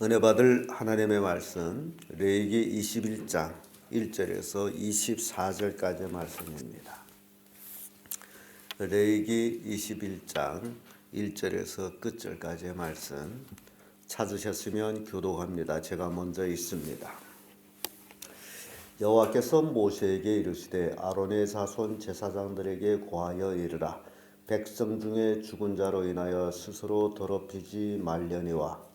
은혜 받을 하나님의 말씀 레위기 21장 1절에서 24절까지의 말씀입니다. 레위기 21장 1절에서 끝절까지의 말씀 찾으셨으면 교독합니다. 제가 먼저 읽습니다. 여호와께서 모세에게 이르시되 아론의 자손 제사장들에게 고하여 이르라. 백성 중에 죽은 자로 인하여 스스로 더럽히지 말려니와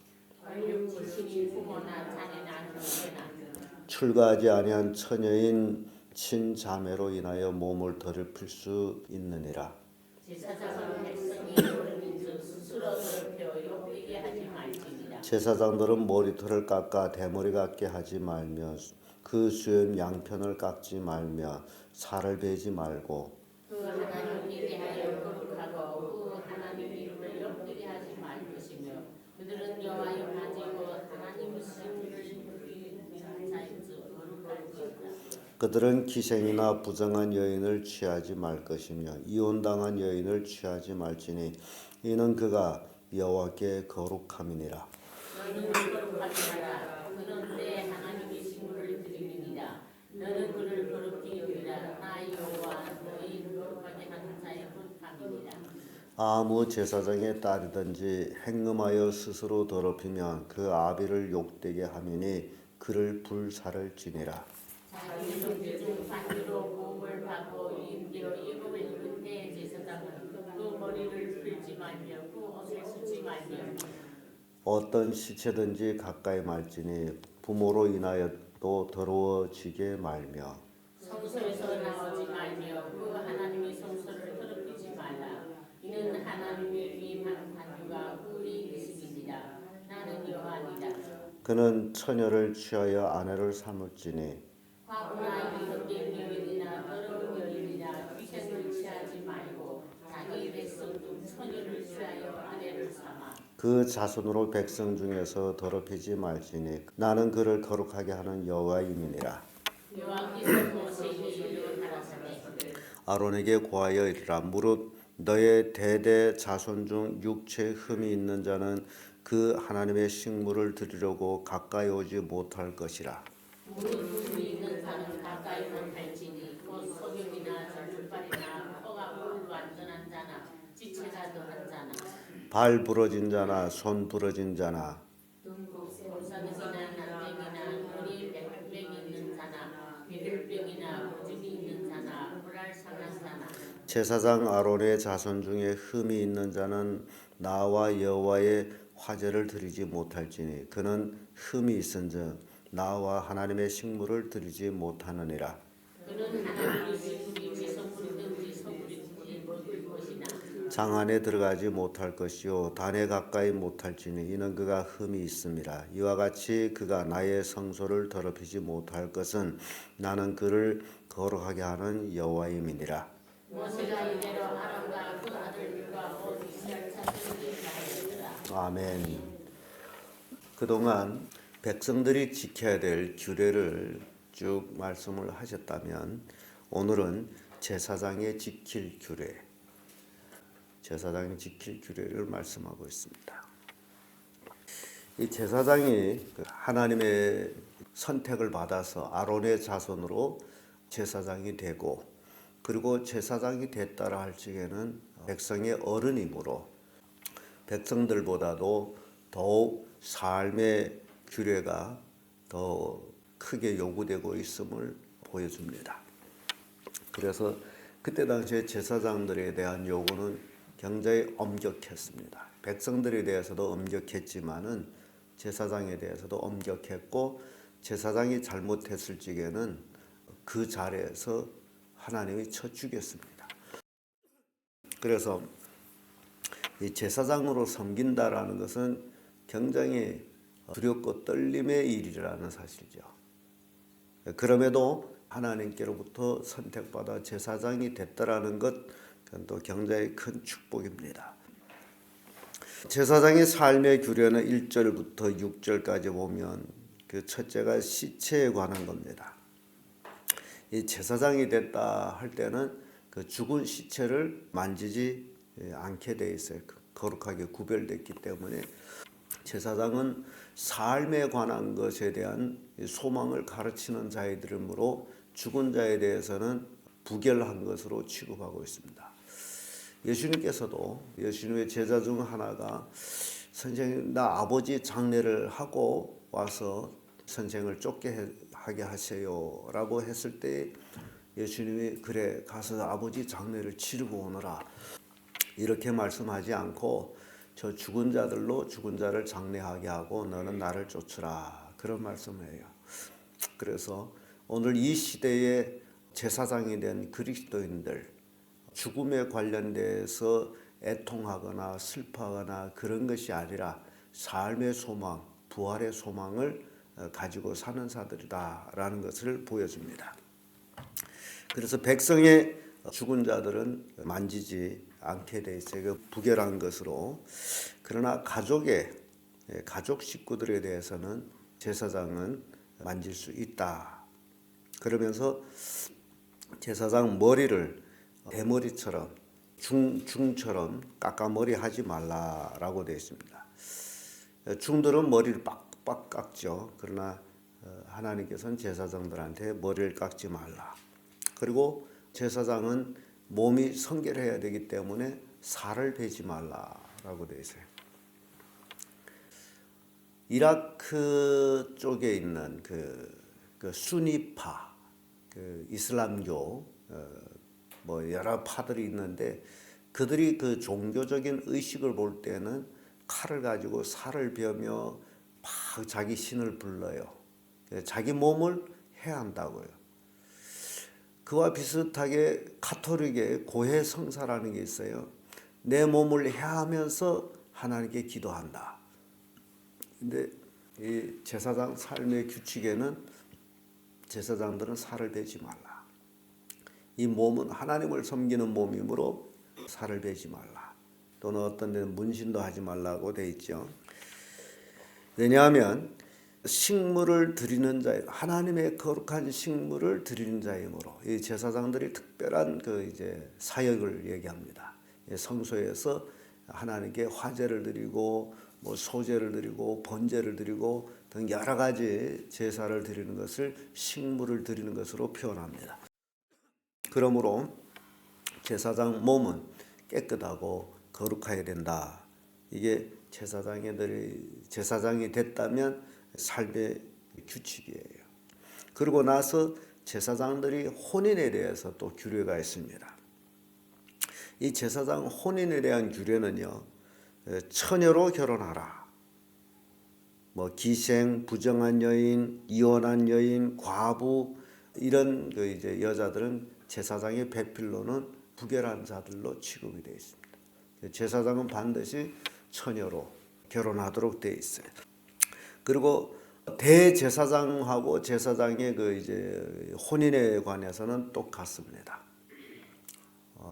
출가하지 아니한 처녀인 친자매로 인하여 몸을 더럽힐 수 있느니라. 제사장들은 머리털을 깎아 대머리 같게 하지 말며 그 수염 양편을 깎지 말며 살을 베지 말고 그 하나님 예배하여 거룩하고 그 하나님 이름을 욕되게 하지 말 것이며 그들은 여호와의 가지고 하나님의 신을 자인지 거룩할 것이다. 그들은 기생이나 부정한 여인을 취하지 말 것이며 이혼당한 여인을 취하지 말지니 이는 그가 여호와께 거룩함이니라. 너는 거룩하지 마라. 그는 내 하나님의 식물을 드리니라. 너는 그를 거룩히 여기라. 나 여호와 너희 거룩하게 하는 자의 거룩함이니라. 아무 제사장의 딸이든지 행음하여 스스로 더럽히면 그 아비를 욕되게 하미니 그를 불사를 지니라. 자기 형제 중 반대로 보험을 받고 인되어 예금을 입은 내 제사장은 그 머리를 풀지 말며 그 옷을 쓰지 말며 어떤 시체든지 가까이 말지니 부모로 인하여도 더러워지게 말며 성소에서 나오지 말며 그 하나님의 성소를 더럽히지 말라. 이는 하나님의 위임한 관유가 그의 계시니라. 나는 여호와니라. 그는 처녀를 취하여 아내를 삼을지니 과부나 이웃된 여인이나 더러운 여인이나 귀신을 취하지 말고 자기 백성 중 처녀를 취하여 아내를 삼아 그 자손으로 백성 중에서 더럽히지 말지니 나는 그를 거룩하게 하는 여호와임이니라. 여호와께서 모세에게 이르러 가라사대 아론에게 고하여 이르라. 무릇 너의 대대 자손 중 육체에 흠이 있는 자는 그 하나님의 식물을 드리려고 가까이 오지 못할 것이라. 무릇 흠이 있는 자는 가까이 못할지니 곧 소경이나 절줄발이나 코가 불완전한 자나 지체가 더한 자나 발 부러진 자나 손 부러진 자나 골사득이나 난쟁이나 눈이 백병 있는 자나 비들병이나 고집이 있는 자나 불알 상한 자나 제사장 아론의 자손 중에 흠이 있는 자는 나와 여호와의 화제를 드리지 못할지니 그는 흠이 있은즉 나와 하나님의 식물을 드리지 못하느니라. 그는 하나님의 식물이 지성물이든지 성물이든지 먹을 것이나 장 안에 들어가지 못할 것이요 단에 가까이 못할지니 이는 그가 흠이 있음이라. 이와 같이 그가 나의 성소를 더럽히지 못할 것은 나는 그를 거룩하게 하는 여호와임이니라. 모세가 이대로 아론과 그 아들들과 온 이스라엘 자손에게 하였더라. 아멘. 그동안 백성들이 지켜야 될 규례를 쭉 말씀을 하셨다면 오늘은 제사장의 지킬 규례, 제사장이 지킬 규례를 말씀하고 있습니다. 이 제사장이 하나님의 선택을 받아서 아론의 자손으로 제사장이 되고 그리고 제사장이 됐다라 할 적에는 백성의 어른이므로 백성들보다도 더욱 삶의 규례가 더 크게 요구되고 있음을 보여줍니다. 그래서 그때 당시에 제사장들에 대한 요구는 굉장히 엄격했습니다. 백성들에 대해서도 엄격했지만은 제사장에 대해서도 엄격했고 제사장이 잘못했을 적에는 그 자리에서 하나님이 쳐 죽였습니다. 그래서 이 제사장으로 섬긴다라는 것은 굉장히 두렵고 떨림의 일이라는 사실이죠. 그럼에도 하나님께로부터 선택받아 제사장이 됐다라는 것, 그건 또 굉장히 큰 축복입니다. 제사장의 삶의 규례는 1절부터 6절까지 보면 그 첫째가 시체에 관한 겁니다. 이 제사장이 됐다 할 때는 그 죽은 시체를 만지지 않게 돼 있어요. 거룩하게 구별됐기 때문에 제사장은 삶에 관한 것에 대한 소망을 가르치는 자이므로 죽은 자에 대해서는 부결한 것으로 취급하고 있습니다. 예수님께서도 예수님의 제자 중 하나가 선생님 나 아버지 장례를 하고 와서 선생을 쫓게 하게 하세요 라고 했을 때 예수님이 그래 가서 아버지 장례를 치르고 오너라 이렇게 말씀하지 않고 저 죽은 자들로 죽은 자를 장례하게 하고 너는 나를 쫓으라 그런 말씀을 해요. 그래서 오늘 이 시대에 제사장이 된 그리스도인들 죽음에 관련돼서 애통하거나 슬퍼하거나 그런 것이 아니라 삶의 소망, 부활의 소망을 가지고 사는 자들이다라는 것을 보여줍니다. 그래서 백성의 죽은 자들은 만지지 않게 돼 있어요. 부결한 것으로. 그러나 가족 식구들에 대해서는 제사장은 만질 수 있다. 그러면서 제사장 머리를 대머리처럼 중처럼 깎아머리 하지 말라라고 되어 있습니다. 중들은 머리를 빡빡 깎죠. 그러나 하나님께서는 제사장들한테 머리를 깎지 말라. 그리고 제사장은 몸이 성결해야 되기 때문에 살을 베지 말라라고 되어 있어요. 이라크 쪽에 있는 그 수니파, 그 이슬람교 뭐 여러 파들이 있는데 그들이 그 종교적인 의식을 볼 때는 칼을 가지고 살을 베며 막 자기 신을 불러요. 자기 몸을 해한다고요. 그와 비슷하게 가톨릭의 고해 성사라는 게 있어요. 내 몸을 해하면서 하나님께 기도한다. 근데 이 제사장 삶의 규칙에는 제사장들은 살을 베지 말라. 이 몸은 하나님을 섬기는 몸이므로 살을 베지 말라. 또는 어떤 데는 문신도 하지 말라고 돼 있죠. 왜냐하면 식물을 드리는 자, 하나님의 거룩한 식물을 드리는 자이므로 이 제사장들이 특별한 그 이제 사역을 얘기합니다. 성소에서 하나님께 화제를 드리고 뭐 소제를 드리고 번제를 드리고 등 여러 가지 제사를 드리는 것을 식물을 드리는 것으로 표현합니다. 그러므로 제사장 몸은 깨끗하고 거룩해야 된다. 이게 제사장이 됐다면 삶의 규칙이에요. 그리고 나서 제사장들이 혼인에 대해서 또 규례가 있습니다. 이 제사장 혼인에 대한 규례는요, 처녀로 결혼하라. 뭐 기생, 부정한 여인, 이혼한 여인, 과부 이런 그 이제 여자들은 제사장의 배필로는 부결한 자들로 취급이 되어 있습니다. 제사장은 반드시 처녀로 결혼하도록 되어 있어요. 그리고 대제사장하고 제사장의 그 이제 혼인에 관해서는 똑같습니다.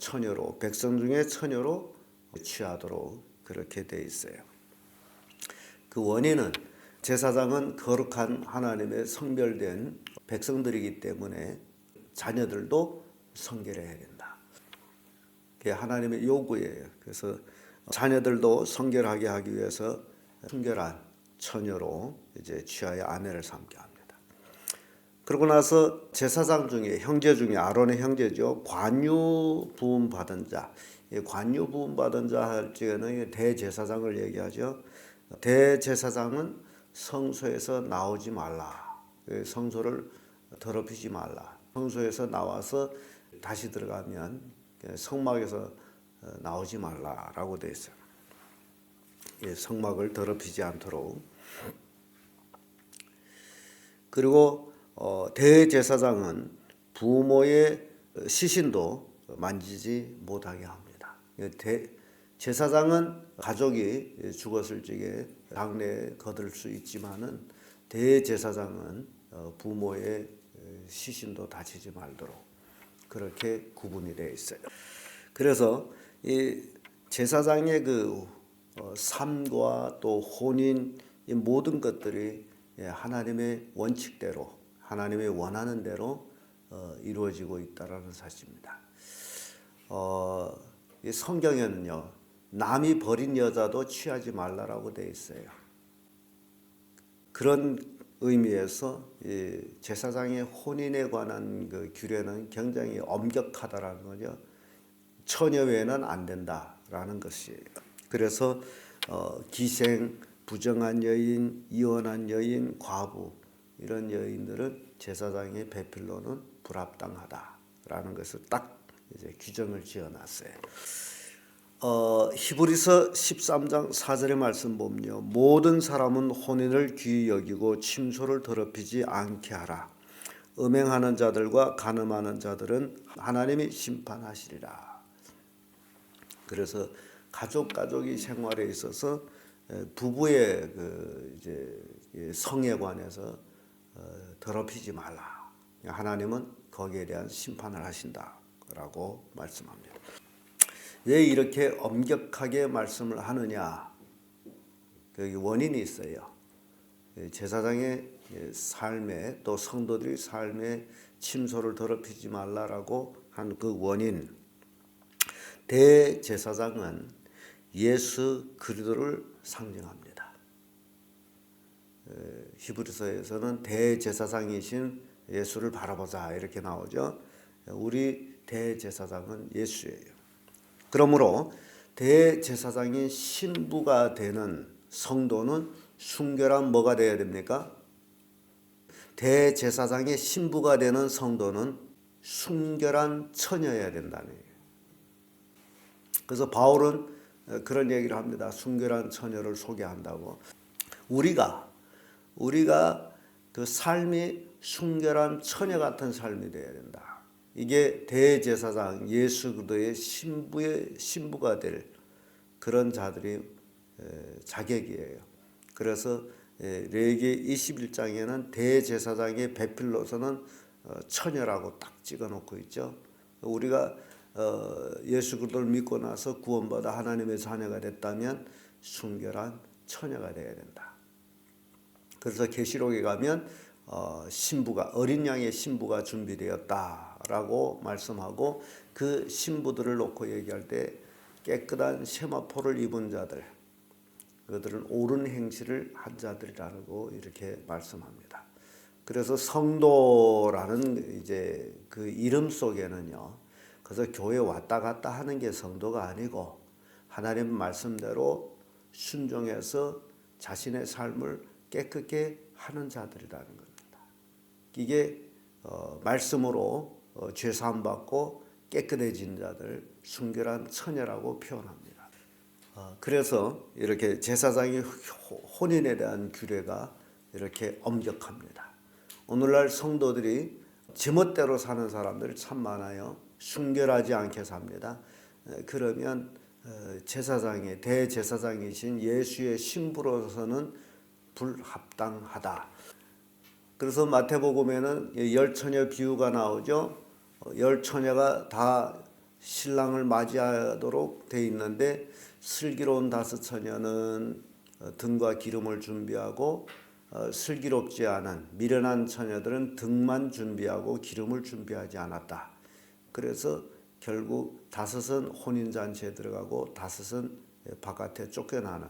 처녀로 백성 중에 처녀로 취하도록 그렇게 돼 있어요. 그 원인은 제사장은 거룩한 하나님의 성별된 백성들이기 때문에 자녀들도 성결해야 된다. 그게 하나님의 요구예요. 그래서 자녀들도 성결하게 하기 위해서 순결한 처녀로 이제 취하여 아내를 삼게 합니다. 그러고 나서 제사장 중에 형제 중에 아론의 형제죠. 관유 부음 받은 자. 관유 부음 받은 자 할 적에는 대제사장을 얘기하죠. 대제사장은 성소에서 나오지 말라. 성소를 더럽히지 말라. 성소에서 나와서 다시 들어가면 성막에서 나오지 말라라고 되어 있어요. 성막을 더럽히지 않도록. 그리고 대제사장은 부모의 시신도 만지지 못하게 합니다. 제사장은 가족이 죽었을 적에 장례에 거둘 수 있지만은 대제사장은 부모의 시신도 다치지 말도록 그렇게 구분이 되어 있어요. 그래서 이 제사장의 그 삶과 또 혼인 이 모든 것들이 하나님의 원칙대로 하나님의 원하는 대로 이루어지고 있다라는 사실입니다. 이 성경에는요 남이 버린 여자도 취하지 말라라고 되어 있어요. 그런 의미에서 이 제사장의 혼인에 관한 그 규례는 굉장히 엄격하다라는 거죠. 처녀 외에는 안 된다라는 것이에요. 그래서 기생, 부정한 여인, 이혼한 여인, 과부 이런 여인들은 제사장의 배필로는 불합당하다라는 것을 딱 이제 규정을 지어놨어요. 히브리서 13장 4절의 말씀 보면요. 모든 사람은 혼인을 귀히 여기고 침소를 더럽히지 않게 하라. 음행하는 자들과 간음하는 자들은 하나님이 심판하시리라. 그래서 가족이 생활에 있어서 부부의 그 이제 성에 관해서 더럽히지 말라. 하나님은 거기에 대한 심판을 하신다라고 말씀합니다. 왜 이렇게 엄격하게 말씀을 하느냐? 그 원인이 있어요. 제사장의 삶에 또 성도들의 삶에 침소를 더럽히지 말라라고 한 그 원인. 대제사장은 예수 그리스도를 상징합니다. 히브리서에서는 대제사장이신 예수를 바라보자 이렇게 나오죠. 우리 대제사장은 예수예요. 그러므로 대제사장인 신부가 되는 성도는 순결한 뭐가 되어야 됩니까? 대제사장의 신부가 되는 성도는 순결한 처녀여야 된다는 얘기예요. 그래서 바울은 그런 얘기를 합니다. 순결한 처녀를 소개한다고. 우리가 그 삶이 순결한 처녀 같은 삶이 되어야 된다. 이게 대제사장 예수 그리스도의 신부가 될 그런 자들이 자격이에요. 그래서 레위기 21장에는 대제사장의 배필로서는 처녀라고 딱 찍어놓고 있죠. 우리가 예수 그리스도를 믿고 나서 구원받아 하나님의 자녀가 됐다면 순결한 처녀가 되어야 된다. 그래서 계시록에 가면 신부가 어린 양의 신부가 준비되었다라고 말씀하고 그 신부들을 놓고 얘기할 때 깨끗한 세마포를 입은 자들, 그들은 옳은 행실을 한 자들이라고 이렇게 말씀합니다. 그래서 성도라는 이제 그 이름 속에는요, 그래서 교회 왔다 갔다 하는 게 성도가 아니고 하나님 말씀대로 순종해서 자신의 삶을 깨끗게 하는 자들이라는 겁니다. 이게 말씀으로 죄 사함 받고 깨끗해진 자들, 순결한 처녀라고 표현합니다. 그래서 이렇게 제사장의 혼인에 대한 규례가 이렇게 엄격합니다. 오늘날 성도들이 지멋대로 사는 사람들이 참 많아요. 순결하지 않게 삽니다. 그러면 제사장의 대제사장이신 예수의 신부로서는 불합당하다. 그래서 마태복음에는 열 처녀 비유가 나오죠. 열 처녀가 다 신랑을 맞이하도록 돼 있는데 슬기로운 다섯 처녀는 등과 기름을 준비하고 슬기롭지 않은 미련한 처녀들은 등만 준비하고 기름을 준비하지 않았다. 그래서 결국 다섯은 혼인잔치에 들어가고 다섯은 바깥에 쫓겨나는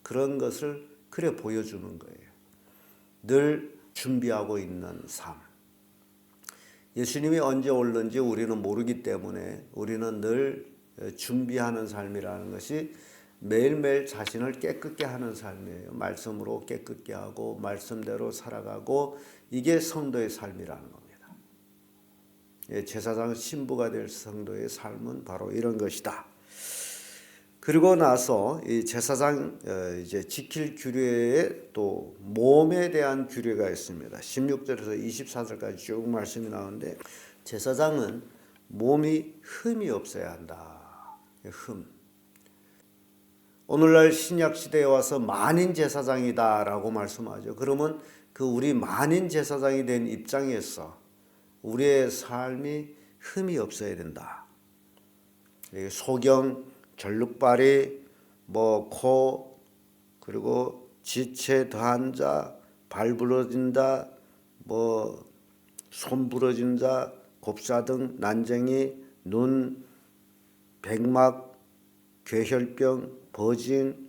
그런 것을 그래 보여주는 거예요. 늘 준비하고 있는 삶. 예수님이 언제 올는지 우리는 모르기 때문에 우리는 늘 준비하는 삶이라는 것이 매일매일 자신을 깨끗게 하는 삶이에요. 말씀으로 깨끗게 하고 말씀대로 살아가고 이게 성도의 삶이라는 겁니다. 제사장 신부가 될 성도의 삶은 바로 이런 것이다. 그리고 나서 이 제사장 이제 지킬 규례에 또 몸에 대한 규례가 있습니다. 16절에서 24절까지 쭉 말씀이 나오는데 제사장은 몸이 흠이 없어야 한다. 흠. 오늘날 신약 시대에 와서 만인 제사장이다라고 말씀하죠. 그러면 그 우리 만인 제사장이 된 입장에서 우리의 삶이 흠이 없어야 된다. 소경, 절룩발이, 코, 그리고 지체 더한 자, 발 부러진다, 손 부러진 자, 곱사등, 난쟁이, 눈, 백막, 괴혈병, 버진,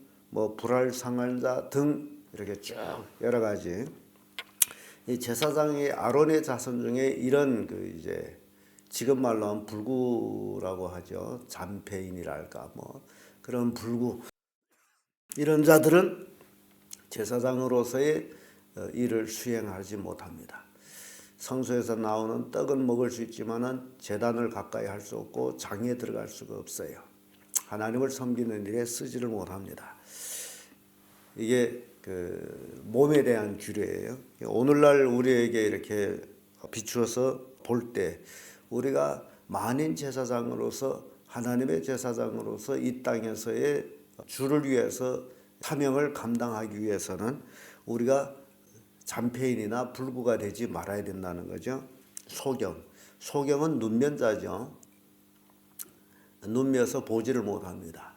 불알 상한 자 등 이렇게 쭉 여러 가지 이 제사장이 아론의 자손 중에 이런 이제 지금 말로 하면 불구라고 하죠. 잔폐인이랄까 뭐 그런 불구 이런 자들은 제사장으로서의 일을 수행하지 못합니다. 성소에서 나오는 떡은 먹을 수 있지만은 제단을 가까이 할 수 없고 장에 들어갈 수가 없어요. 하나님을 섬기는 일에 쓰지를 못합니다. 이게 몸에 대한 규례예요. 오늘날 우리에게 이렇게 비추어서 볼 때 우리가 만인 제사장으로서 하나님의 제사장으로서 이 땅에서의 주를 위해서 사명을 감당하기 위해서는 우리가 잔폐인이나 불구가 되지 말아야 된다는 거죠. 소경은 눈면자죠. 눈며서 보지를 못합니다.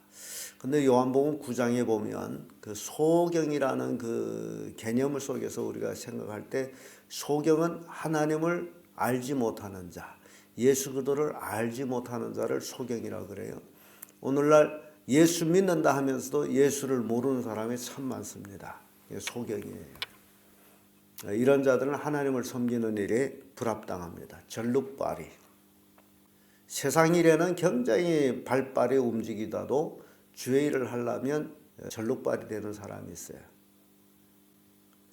근데 요한복음 9장에 보면 그 소경이라는 그 개념을 속에서 우리가 생각할 때 소경은 하나님을 알지 못하는 자, 예수 그리스도를 알지 못하는 자를 소경이라고 그래요. 오늘날 예수 믿는다 하면서도 예수를 모르는 사람이 참 많습니다. 소경이에요. 이런 자들은 하나님을 섬기는 일에 불합당합니다. 전룩발이. 세상 일에는 굉장히 발발이 움직이다도 주의 일을 하려면 전룩발이 되는 사람이 있어요.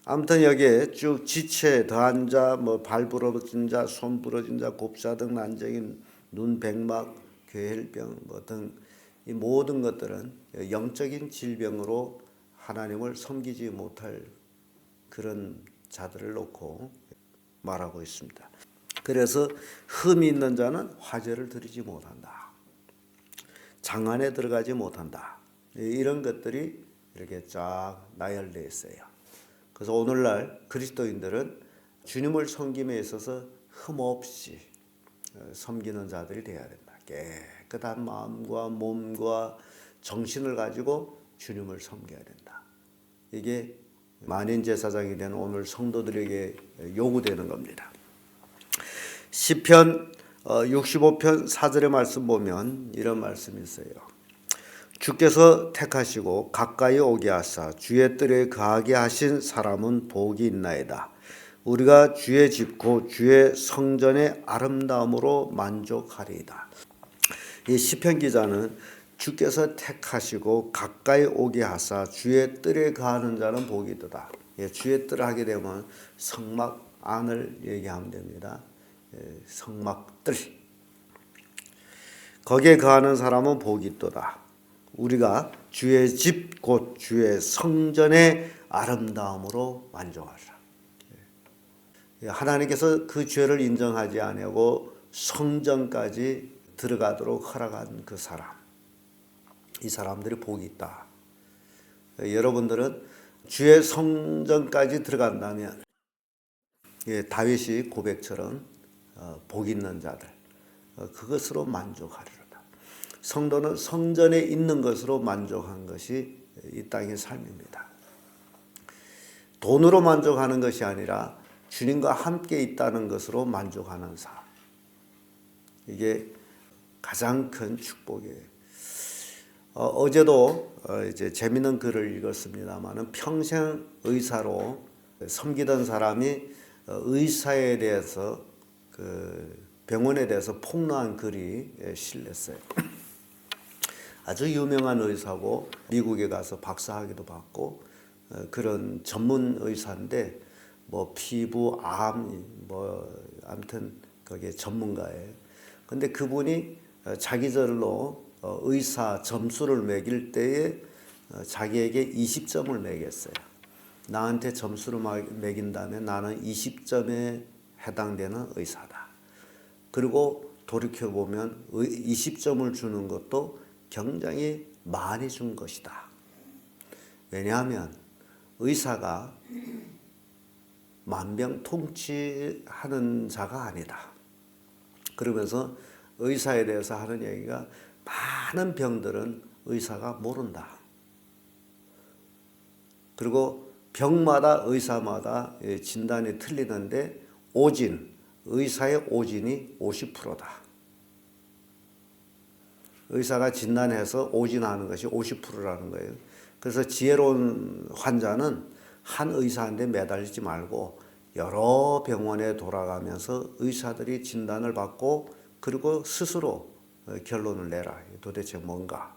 아무튼 여기에 쭉 지체, 더한 자, 발 부러진 자, 손 부러진 자, 곱사 등 난적인 눈 백막, 괴혈병 등 이 모든 것들은 영적인 질병으로 하나님을 섬기지 못할 그런 자들을 놓고 말하고 있습니다. 그래서 흠이 있는 자는 화제를 드리지 못한다. 장 안에 들어가지 못한다. 이런 것들이 이렇게 쫙 나열되어 있어요. 그래서 오늘날 그리스도인들은 주님을 섬김에 있어서 흠 없이 섬기는 자들이 되어야 된다. 깨끗한 마음과 몸과 정신을 가지고 주님을 섬겨야 된다. 이게 만인 제사장이 된 오늘 성도들에게 요구되는 겁니다. 시편 65편 4절의 말씀 보면 이런 말씀이 있어요. 주께서 택하시고 가까이 오게 하사 주의 뜰에 거하게 하신 사람은 복이 있나이다. 우리가 주의 집 곧 주의 성전의 아름다움으로 만족하리이다. 이 시편 기자는 주께서 택하시고 가까이 오게 하사 주의 뜰에 거하는 자는 복이 있도다. 주의 뜰을 하게 되면 성막 안을 얘기하면 됩니다. 성막뜰. 거기에 거하는 사람은 복이 있도다. 우리가 주의 집 곧 주의 성전의 아름다움으로 만족하리라. 하나님께서 그 죄를 인정하지 아니하고 성전까지 들어가도록 허락한 그 사람, 이 사람들이 복이 있다. 여러분들은 주의 성전까지 들어간다면 다윗이 고백처럼 복 있는 자들, 그것으로 만족하리로다. 성도는 성전에 있는 것으로 만족한 것이 이 땅의 삶입니다. 돈으로 만족하는 것이 아니라 주님과 함께 있다는 것으로 만족하는 삶. 이게 가장 큰 축복이에요. 어제도 이제 재미있는 글을 읽었습니다만은 평생 의사로 섬기던 사람이 의사에 대해서 그 병원에 대해서 폭로한 글이 실렸어요. 아주 유명한 의사고 미국에 가서 박사학위도 받고 그런 전문 의사인데 피부, 암, 아무튼 거기에 전문가예요. 근데 그분이 자기절로 의사 점수를 매길 때에 자기에게 20점을 매겼어요. 나한테 점수를 매긴다면 나는 20점에 해당되는 의사다. 그리고 돌이켜보면 20점을 주는 것도 굉장히 많이 준 것이다. 왜냐하면 의사가 만병통치하는 자가 아니다. 그러면서 의사에 대해서 하는 얘기가 많은 병들은 의사가 모른다. 그리고 병마다 의사마다 진단이 틀리는데 의사의 오진이 50%다. 의사가 진단해서 오진하는 것이 50%라는 거예요. 그래서 지혜로운 환자는 한 의사한테 매달리지 말고 여러 병원에 돌아가면서 의사들이 진단을 받고 그리고 스스로 결론을 내라. 도대체 뭔가.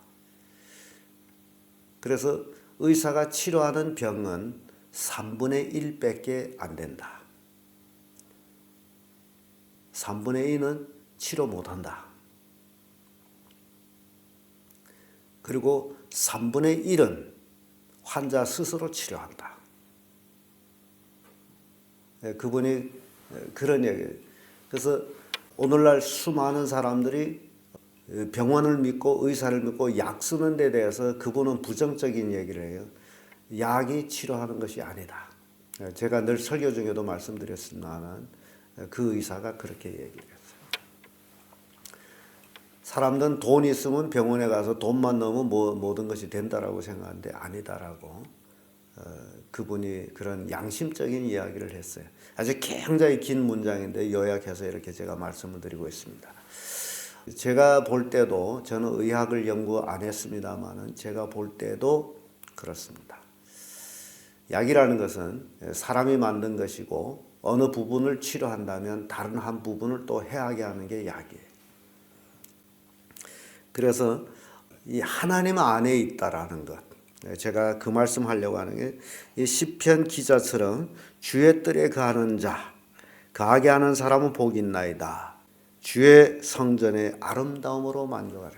그래서 의사가 치료하는 병은 3분의 1밖에 안 된다. 3분의 2는 치료 못한다. 그리고 3분의 1은 환자 스스로 치료한다. 그분이 그런 얘기예요. 그래서 오늘날 수많은 사람들이 병원을 믿고 의사를 믿고 약 쓰는 데 대해서 그분은 부정적인 얘기를 해요. 약이 치료하는 것이 아니다. 제가 늘 설교 중에도 말씀드렸지만 그 의사가 그렇게 얘기를 했어요. 사람들은 돈 있으면 병원에 가서 돈만 넣으면 모든 것이 된다라고 생각하는데 아니다라고 그분이 그런 양심적인 이야기를 했어요. 아주 굉장히 긴 문장인데 요약해서 이렇게 제가 말씀을 드리고 있습니다. 제가 볼 때도 저는 의학을 연구 안 했습니다만은 제가 볼 때도 그렇습니다. 약이라는 것은 사람이 만든 것이고 어느 부분을 치료한다면 다른 한 부분을 또 해하게 하는 게 약이에요. 그래서 이 하나님 안에 있다라는 것. 제가 그 말씀 하려고 하는 게 이 시편 기자처럼 주의 뜰에 거하는 자, 거하게 하는 사람은 복이 있나이다. 주의 성전의 아름다움으로 만족하라.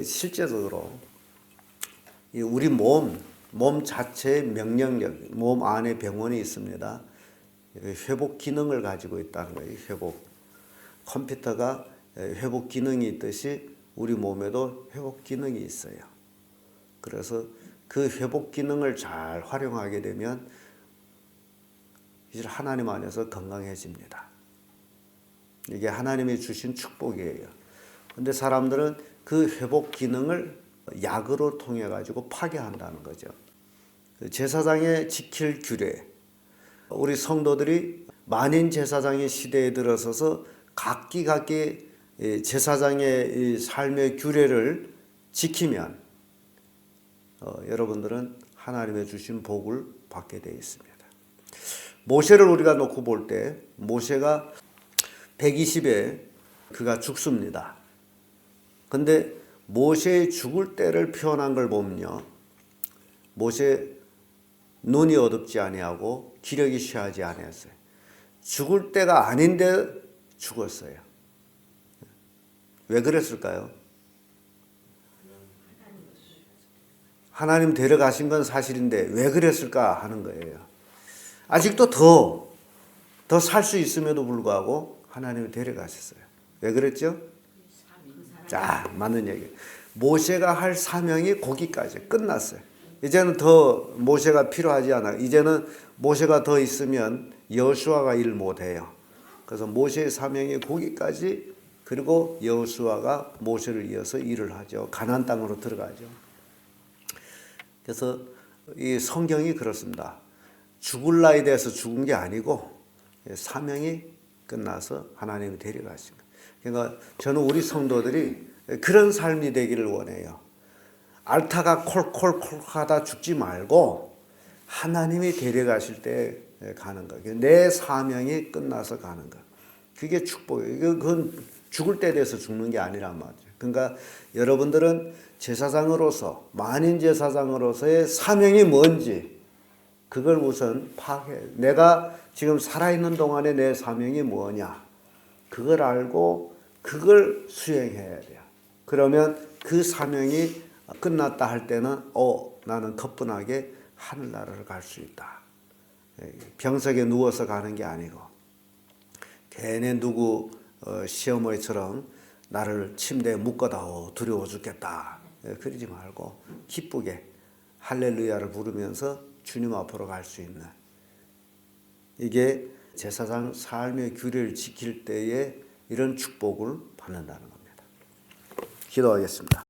실제적으로 우리 몸 자체의 명령력, 몸 안에 병원이 있습니다. 회복 기능을 가지고 있다는 거예요. 회복. 컴퓨터가 회복 기능이 있듯이 우리 몸에도 회복 기능이 있어요. 그래서 그 회복 기능을 잘 활용하게 되면 이제 하나님 안에서 건강해집니다. 이게 하나님이 주신 축복이에요. 근데 사람들은 그 회복 기능을 약으로 통해 가지고 파괴한다는 거죠. 제사장의 지킬 규례. 우리 성도들이 만인 제사장의 시대에 들어서서 각기 제사장의 삶의 규례를 지키면 여러분들은 하나님의 주신 복을 받게 되어 있습니다. 모세를 우리가 놓고 볼 때 모세가 120에 그가 죽습니다. 근데 모세의 죽을 때를 표현한 걸 보면요. 모세 눈이 어둡지 아니하고 기력이 취하지 아니했어요. 죽을 때가 아닌데 죽었어요. 왜 그랬을까요? 하나님 데려가신 건 사실인데 왜 그랬을까 하는 거예요. 아직도 더 살 수 있음에도 불구하고 하나님이 데려가셨어요. 왜 그랬죠? 자, 맞는 얘기예요. 모세가 할 사명이 거기까지 끝났어요. 이제는 더 모세가 필요하지 않아요. 이제는 모세가 더 있으면 여호수아가 일 못해요. 그래서 모세의 사명이 거기까지, 그리고 여호수아가 모세를 이어서 일을 하죠. 가나안 땅으로 들어가죠. 그래서 이 성경이 그렇습니다. 죽을 나이에 대해서 죽은 게 아니고 사명이 끝나서 하나님이 데려가신 거예요. 그러니까 저는 우리 성도들이 그런 삶이 되기를 원해요. 앓다가 콜콜콜 하다 죽지 말고 하나님이 데려가실 때 가는 거예요. 내 사명이 끝나서 가는 거. 그게 축복이에요. 그건 죽을 때에 대해서 죽는 게 아니란 말이죠. 그러니까 여러분들은 제사장으로서, 만인 제사장으로서의 사명이 뭔지 그걸 우선 파악해요. 내가 지금 살아있는 동안에 내 사명이 뭐냐. 그걸 알고 그걸 수행해야 돼요. 그러면 그 사명이 끝났다 할 때는 나는 거뿐하게 하늘나라를 갈 수 있다. 병석에 누워서 가는 게 아니고 괜히 누구 시어머니처럼 나를 침대에 묶어다오 두려워 죽겠다. 그러지 말고 기쁘게 할렐루야를 부르면서 주님 앞으로 갈 수 있는, 이게 제사장 삶의 규례를 지킬 때에 이런 축복을 받는다는 겁니다. 기도하겠습니다.